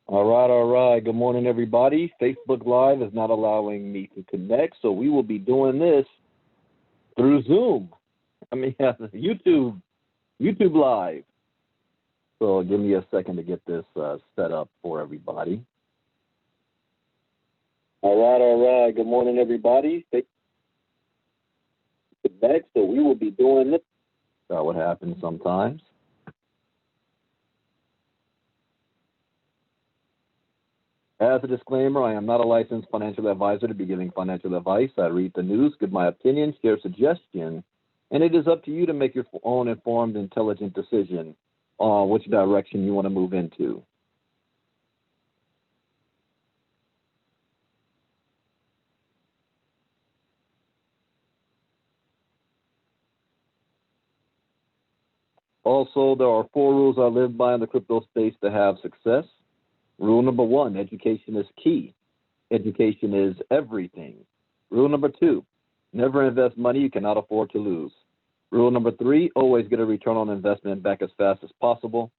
All right. Good morning, everybody. Facebook Live is not allowing me to connect, so we will be doing this through Zoom. YouTube Live. So give me a second to get this set up for everybody. All right. Good morning, everybody. Facebook, so we will be doing this. That's what happens sometimes. As a disclaimer, I am not a licensed financial advisor to be giving financial advice. I read the news, give my opinion, share suggestion, and it is up to you to make your own informed, intelligent decision on which direction you want to move into. Also, there are 4 rules I live by in the crypto space to have success. Rule number 1, education is key. Education is everything. Rule number 2, never invest money you cannot afford to lose. Rule number 3, always get a return on investment back as fast as possible.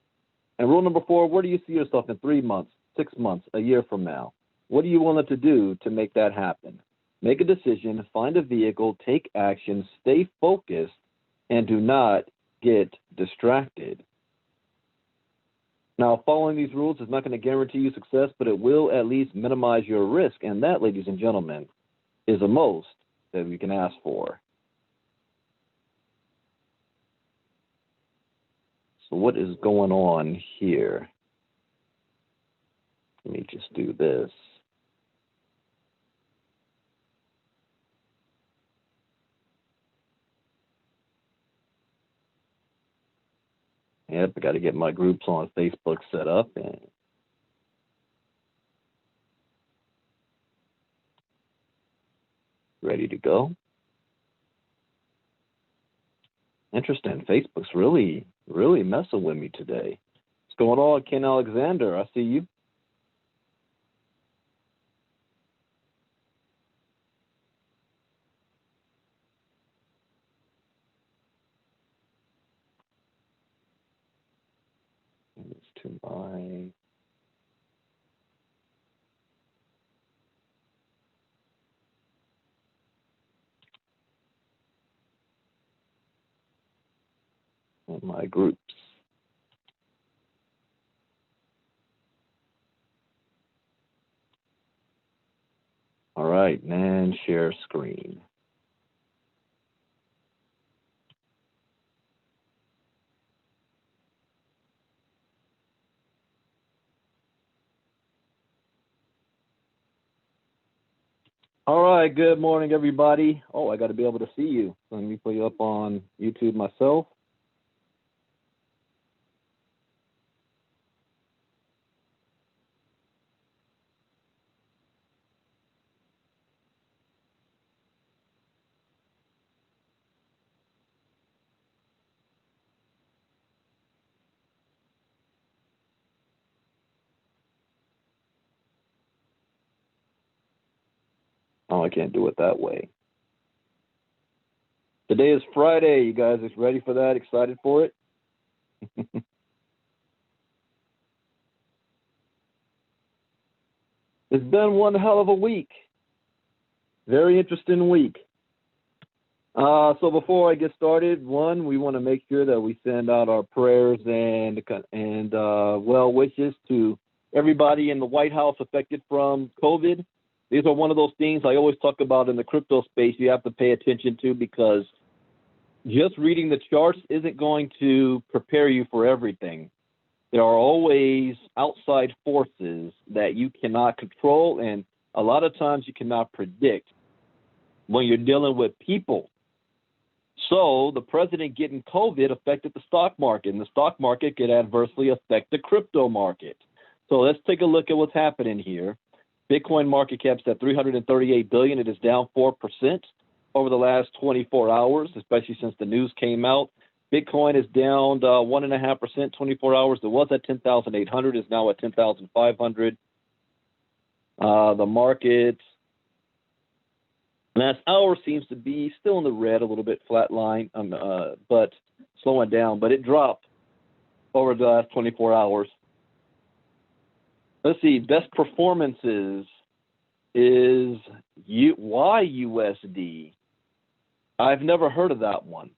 And rule number 4, where do you see yourself in 3 months, 6 months, a year from now? What are you willing to do to make that happen? Make a decision, find a vehicle, take action, stay focused, and do not get distracted. Now, following these rules is not going to guarantee you success, but it will at least minimize your risk. And that, ladies and gentlemen, is the most that we can ask for. So what is going on here? Let me just do this. Yep, I got to get my groups on Facebook set up and ready to go. Interesting. Facebook's really messing with me today. What's going on, Ken Alexander? I see you. It's to my groups. All right, and share screen. All right, good morning, everybody. Oh, I got to be able to see you. Let me put you up on YouTube myself. Oh, I can't do it that way. Today is Friday. You guys are ready for that? Excited for it? It's been one hell of a week. Very interesting week. So before I get started, we want to make sure that we send out our prayers and well wishes to everybody in the White House affected from COVID. These are one of those things I always talk about in the crypto space you have to pay attention to, because just reading the charts isn't going to prepare you for everything. There are always outside forces that you cannot control, and a lot of times you cannot predict when you're dealing with people. So the president getting COVID affected the stock market, and the stock market could adversely affect the crypto market. So let's take a look at what's happening here. Bitcoin market cap's at $338 billion. It is down 4% over the last 24 hours, especially since the news came out. Bitcoin is down 1.5%, 24 hours. It was at 10,800. It's now at 10,500. The market last hour seems to be still in the red, a little bit flat line, but slowing down. But it dropped over the last 24 hours. Let's see. Best performances is YUSD. I've never heard of that one.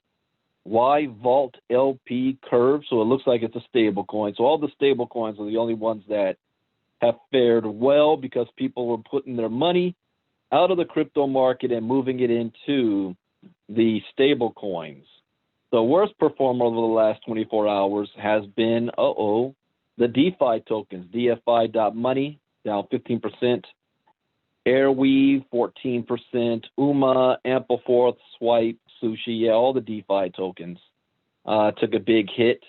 Y Vault LP Curve. So it looks like it's a stable coin. So all the stable coins are the only ones that have fared well because people were putting their money out of the crypto market and moving it into the stable coins. The worst performer over the last 24 hours has been, the DeFi tokens. DFI.money, down 15%. Airweave, 14%. UMA, Ampleforth, Swipe, Sushi, yeah, all the DeFi tokens took a big hit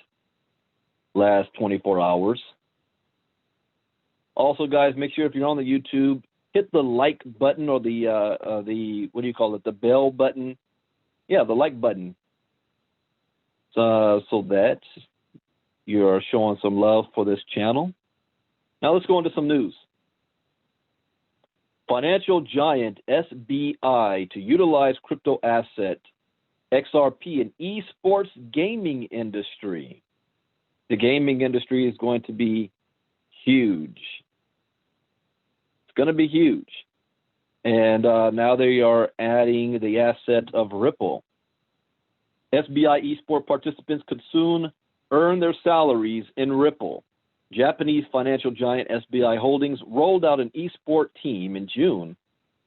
last 24 hours. Also, guys, make sure if you're on the YouTube, hit the like button or the what do you call it, the bell button. Yeah, the like button. So that you're showing some love for this channel. Now let's go into some news. Financial giant SBI to utilize crypto asset XRP in esports gaming industry. The gaming industry is going to be huge. It's going to be huge. And now they are adding the asset of Ripple. SBI esport participants could soon earn their salaries in Ripple. Japanese financial giant SBI Holdings rolled out an esport team in June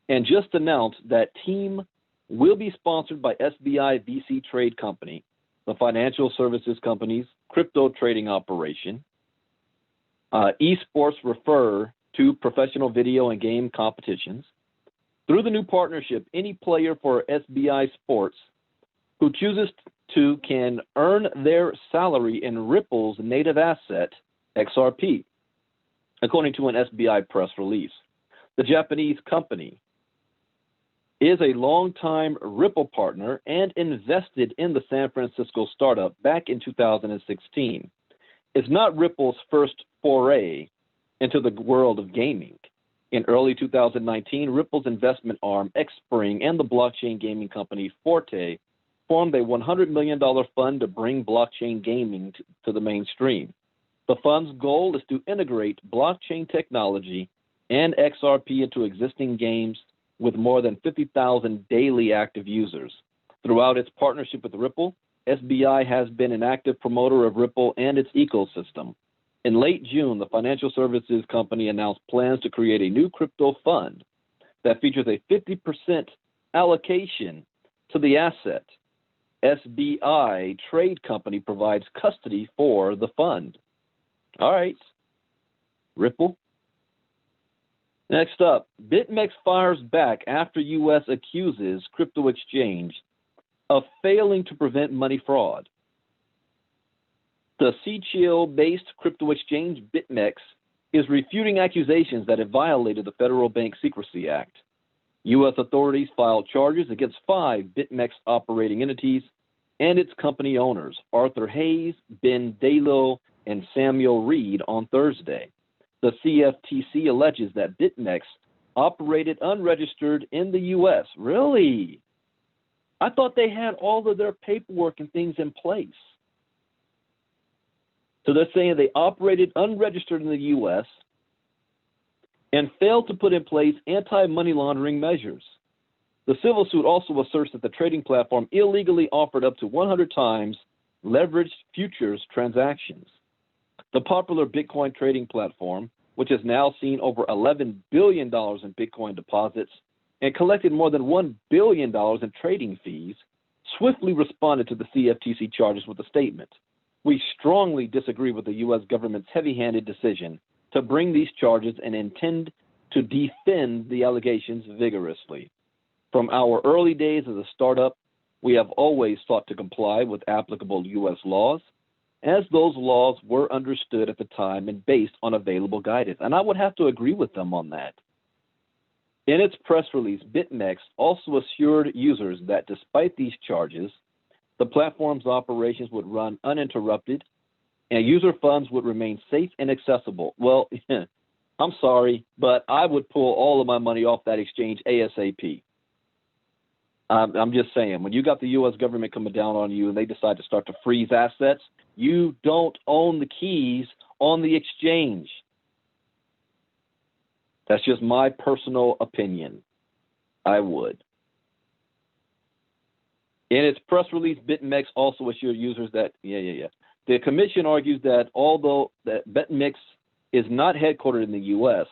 and just announced that team will be sponsored by SBI VC Trade Company, the financial services company's crypto trading operation. Esports refer to professional video and game competitions. Through the new partnership, any player for SBI Sports who chooses to can earn their salary in Ripple's native asset, XRP, according to an SBI press release. The Japanese company is a longtime Ripple partner and invested in the San Francisco startup back in 2016. It's not Ripple's first foray into the world of gaming. In early 2019, Ripple's investment arm, Xspring, and the blockchain gaming company Forte formed a $100 million fund to bring blockchain gaming to the mainstream. The fund's goal is to integrate blockchain technology and XRP into existing games with more than 50,000 daily active users. Throughout its partnership with Ripple, SBI has been an active promoter of Ripple and its ecosystem. In late June, the financial services company announced plans to create a new crypto fund that features a 50% allocation to the asset. SBI Trade Company provides custody for the fund. All right, Ripple. Next up, BitMEX fires back after U.S. accuses crypto exchange of failing to prevent money fraud. The Seattle-based crypto exchange BitMEX is refuting accusations that it violated the Federal Bank Secrecy Act. U.S. authorities filed charges against 5 BitMEX operating entities and its company owners, Arthur Hayes, Ben Dalo, and Samuel Reed, on Thursday. The CFTC alleges that BitMEX operated unregistered in the U.S. Really? I thought they had all of their paperwork and things in place. So they're saying they operated unregistered in the U.S. and failed to put in place anti-money laundering measures. The civil suit also asserts that the trading platform illegally offered up to 100 times leveraged futures transactions. The popular Bitcoin trading platform, which has now seen over $11 billion in Bitcoin deposits and collected more than $1 billion in trading fees, swiftly responded to the CFTC charges with a statement. We strongly disagree with the U.S. government's heavy-handed decision to bring these charges and intend to defend the allegations vigorously. From our early days as a startup, we have always sought to comply with applicable U.S. laws, as those laws were understood at the time and based on available guidance. And I would have to agree with them on that. In its press release, BitMEX also assured users that despite these charges, the platform's operations would run uninterrupted and user funds would remain safe and accessible. Well, I'm sorry, but I would pull all of my money off that exchange ASAP. I'm just saying, when you got the U.S. government coming down on you and they decide to start to freeze assets, you don't own the keys on the exchange. That's just my personal opinion. I would. In its press release, BitMEX also assured users that, the commission argues that although that BitMEX is not headquartered in the U.S.,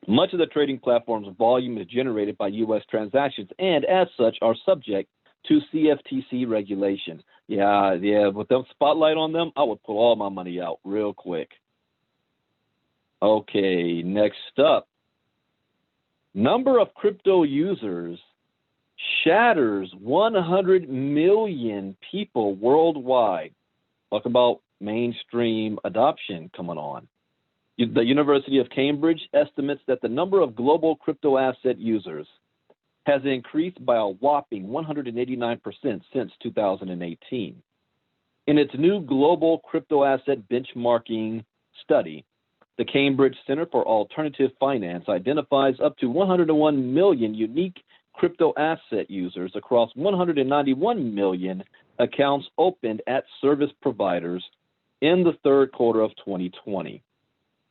much of the trading platform's volume is generated by U.S. transactions and, as such, are subject to CFTC regulation. With the spotlight on them, I would pull all my money out real quick. Okay, next up. Number of crypto users shatters 100 million people worldwide. Talk about mainstream adoption coming on. The University of Cambridge estimates that the number of global crypto asset users has increased by a whopping 189% since 2018. In its new global crypto asset benchmarking study, the Cambridge Center for Alternative Finance identifies up to 101 million unique crypto asset users across 191 million accounts opened at service providers in the third quarter of 2020.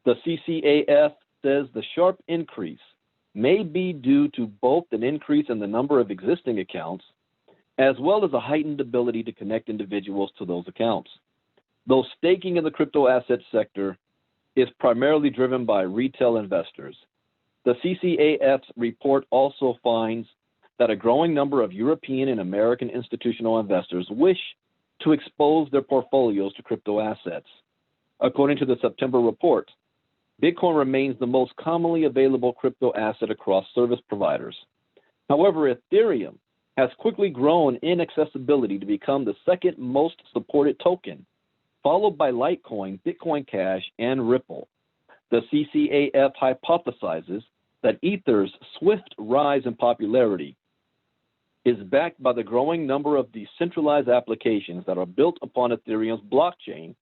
The CCAF says the sharp increase may be due to both an increase in the number of existing accounts as well as a heightened ability to connect individuals to those accounts. Though staking in the crypto asset sector is primarily driven by retail investors, the CCAF's report also finds that a growing number of European and American institutional investors wish to expose their portfolios to crypto assets. According to the September report, Bitcoin remains the most commonly available crypto asset across service providers. However, Ethereum has quickly grown in accessibility to become the second most supported token, followed by Litecoin, Bitcoin Cash, and Ripple. The CCAF hypothesizes that Ether's swift rise in popularity is backed by the growing number of decentralized applications that are built upon Ethereum's blockchain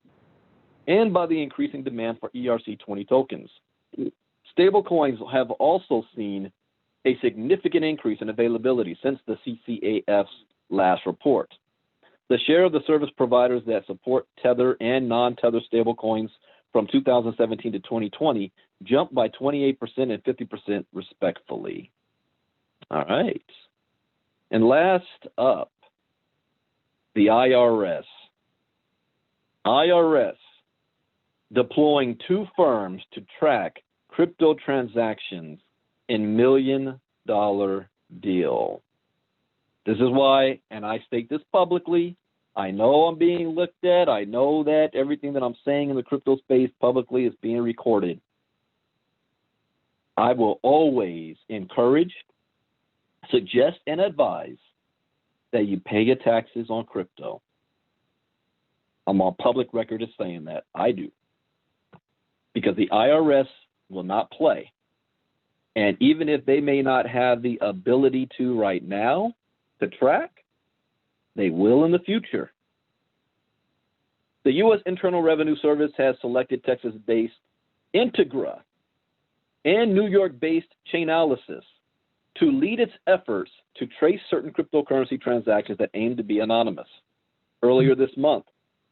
and by the increasing demand for ERC20 tokens. Stablecoins have also seen a significant increase in availability since the CCAF's last report. The share of the service providers that support Tether and non-Tether stablecoins from 2017 to 2020 jumped by 28% and 50% respectively. All right. And last up, the IRS. IRS deploying two firms to track crypto transactions in million-dollar deal. This is why, and I state this publicly, I know I'm being looked at. I know that everything that I'm saying in the crypto space publicly is being recorded. I will always encourage, suggest, and advise that you pay your taxes on crypto. I'm on public record as saying that. I do. Because the IRS will not play. And even if they may not have the ability to right now to track, they will in the future. The U.S. Internal Revenue Service has selected Texas-based Integra and New York-based Chainalysis to lead its efforts to trace certain cryptocurrency transactions that aim to be anonymous. Earlier this month,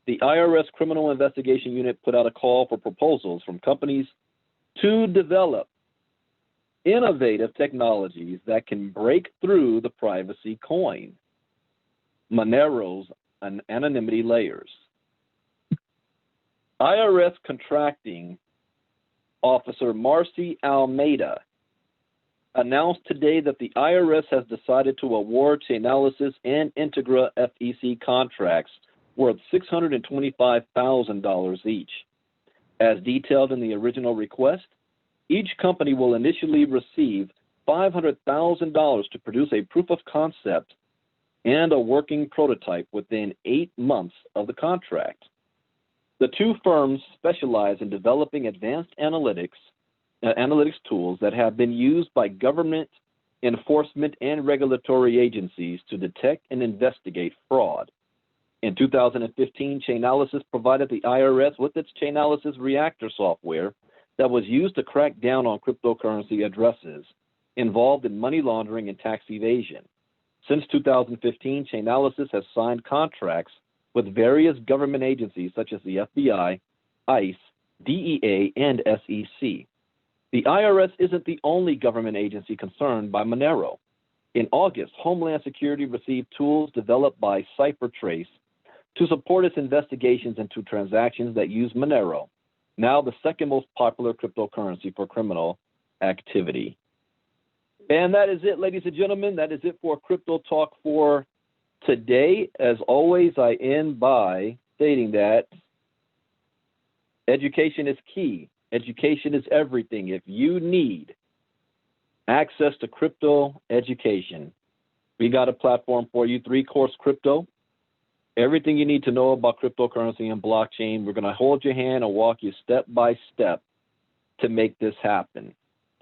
the IRS Criminal Investigation Unit put out a call for proposals from companies to develop innovative technologies that can break through the privacy coin, Monero's anonymity layers. IRS Contracting Officer Marcy Almeida announced today that the IRS has decided to award Chainalysis and Integra FEC contracts worth $625,000 each. As detailed in the original request, each company will initially receive $500,000 to produce a proof of concept and a working prototype within 8 months of the contract. The two firms specialize in developing advanced analytics tools that have been used by government enforcement and regulatory agencies to detect and investigate fraud. In 2015, Chainalysis provided the IRS with its Chainalysis Reactor software that was used to crack down on cryptocurrency addresses involved in money laundering and tax evasion. Since 2015, Chainalysis has signed contracts with various government agencies such as the FBI, ICE, DEA, and SEC. The IRS isn't the only government agency concerned by Monero. In August, Homeland Security received tools developed by CipherTrace to support its investigations into transactions that use Monero, now the second most popular cryptocurrency for criminal activity. And that is it, ladies and gentlemen. That is it for Crypto Talk for today. As always, I end by stating that education is key. Education is everything. If you need access to crypto education, we got a platform for you, 3-Course Crypto. Everything you need to know about cryptocurrency and blockchain. We're going to hold your hand and walk you step by step to make this happen.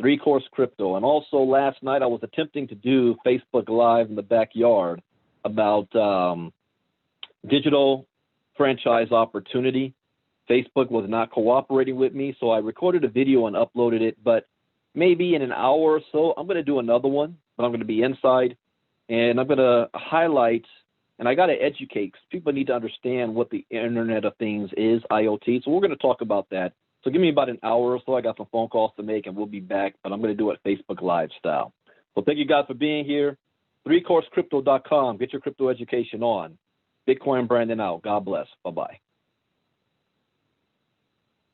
3-Course Crypto. And also last night I was attempting to do Facebook Live in the backyard about digital franchise opportunity. Facebook was not cooperating with me, so I recorded a video and uploaded it. But maybe in an hour or so, I'm going to do another one, but I'm going to be inside, and I'm going to highlight, and I got to educate, because people need to understand what the Internet of Things is, IoT. So we're going to talk about that. So give me about an hour or so. I got some phone calls to make, and we'll be back, but I'm going to do it Facebook Live style. So thank you guys for being here. 3coursecrypto.com. Get your crypto education on. Bitcoin Brandon out. God bless. Bye-bye.